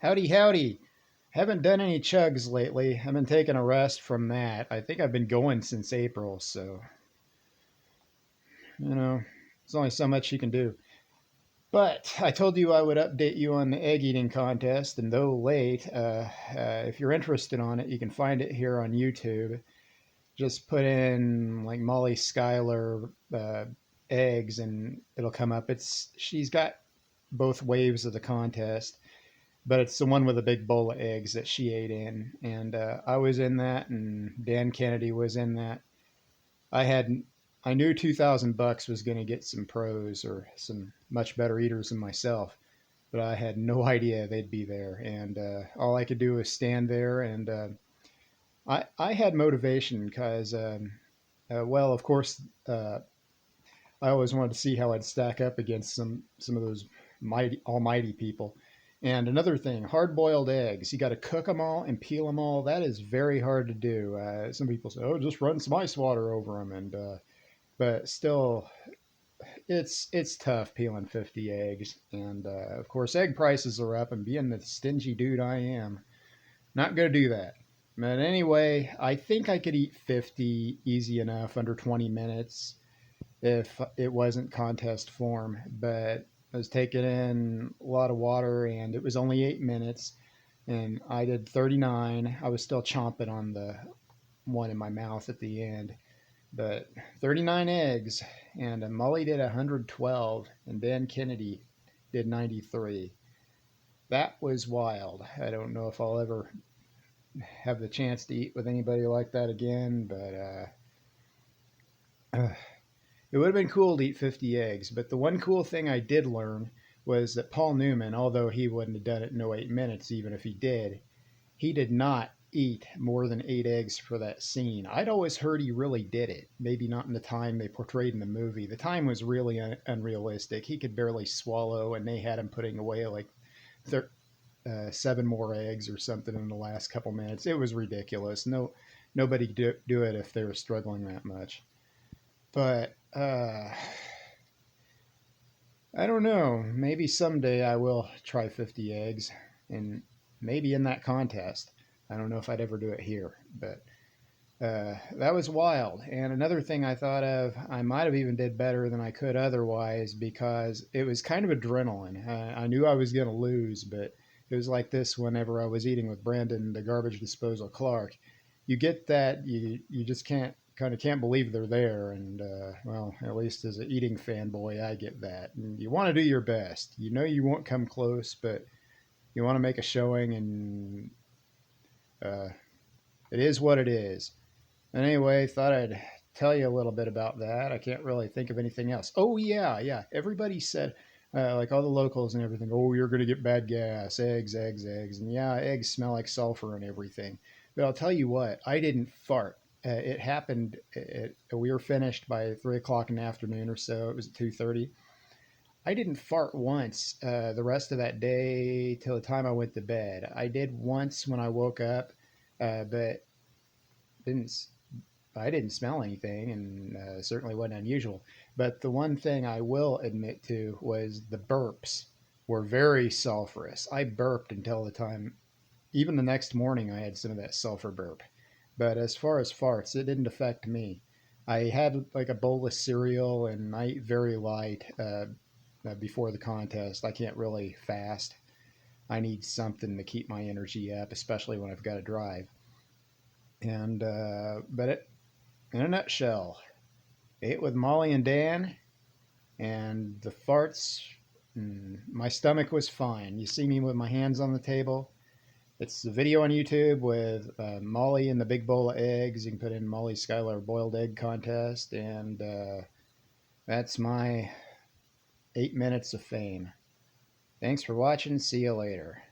Howdy, howdy. Haven't done any chugs lately. I've been taking a rest from that. I think I've been going since April, so, you know, there's only so much you can do. But I told you I would update you on the egg eating contest, and though late, if you're interested on it, you can find it here on YouTube. Just put in like Molly Schuyler eggs, and it'll come up. She's got both waves of the contest, but it's the one with the big bowl of eggs that she ate in. And I was in that, and Dan Kennedy was in that. I had, I knew $2,000 was going to get some pros or some much better eaters than myself, but I had no idea they'd be there. And all I could do was stand there, and I had motivation because, well, of course, I always wanted to see how I'd stack up against some of those mighty almighty people. And another thing, hard boiled eggs. You got to cook them all and peel them all. That is very hard to do. Some people say, "Oh, just run some ice water over them," and but still, it's tough peeling 50 eggs. And of course, egg prices are up. And being the stingy dude I am, not gonna do that. But anyway, I think I could eat 50 easy enough under 20 minutes if it wasn't contest form. But I was taking in a lot of water, and it was only 8 minutes, and I did 39. I was still chomping on the one in my mouth at the end, but 39 eggs, and Molly did 112, and Dan Kennedy did 93. That was wild. I don't know if I'll ever have the chance to eat with anybody like that again, but it would have been cool to eat 50 eggs. But the one cool thing I did learn was that Paul Newman, although he wouldn't have done it in no 8 minutes, even if he did not eat more than 8 eggs for that scene. I'd always heard he really did it. Maybe not in the time they portrayed in the movie. The time was really unrealistic. He could barely swallow, and they had him putting away like 7 more eggs or something in the last couple minutes. It was ridiculous. Nobody do it if they were struggling that much. But I don't know. Maybe someday I will try 50 eggs, and maybe in that contest. I don't know if I'd ever do it here, but that was wild. And another thing I thought of, I might have even did better than I could otherwise because it was kind of adrenaline. I knew I was going to lose, but it was like this whenever I was eating with Brandon, the garbage disposal Clark. You get that you just can't believe they're there, and well, at least as an eating fanboy, I get that. And you want to do your best. You know you won't come close, but you want to make a showing, and uh, it is what it is. And anyway, thought I'd tell you a little bit about that. I can't really think of anything else. Oh yeah, yeah. Everybody said, like all the locals and everything. Oh, you're gonna get bad gas, eggs, eggs, eggs, and yeah, eggs smell like sulfur and everything. But I'll tell you what, I didn't fart. It happened. We were finished by 3 o'clock in the afternoon or so. It was at 2:30. I didn't fart once the rest of that day till the time I went to bed. I did once when I woke up, but didn't I didn't smell anything, and certainly wasn't unusual. But the one thing I will admit to was the burps were very sulfurous. I burped until the time, even the next morning, I had some of that sulfur burp. But as far as farts, it didn't affect me. I had like a bowl of cereal, and I ate very light before the contest. I can't really fast. I need something to keep my energy up, especially when I've got to drive. And but in a nutshell, ate with Molly and Dan, and the farts. My stomach was fine. You see me with my hands on the table. It's the video on YouTube with Molly and the big bowl of eggs. You can put in Molly Schuyler boiled egg contest, and that's my 8 minutes of fame. Thanks for watching. See you later.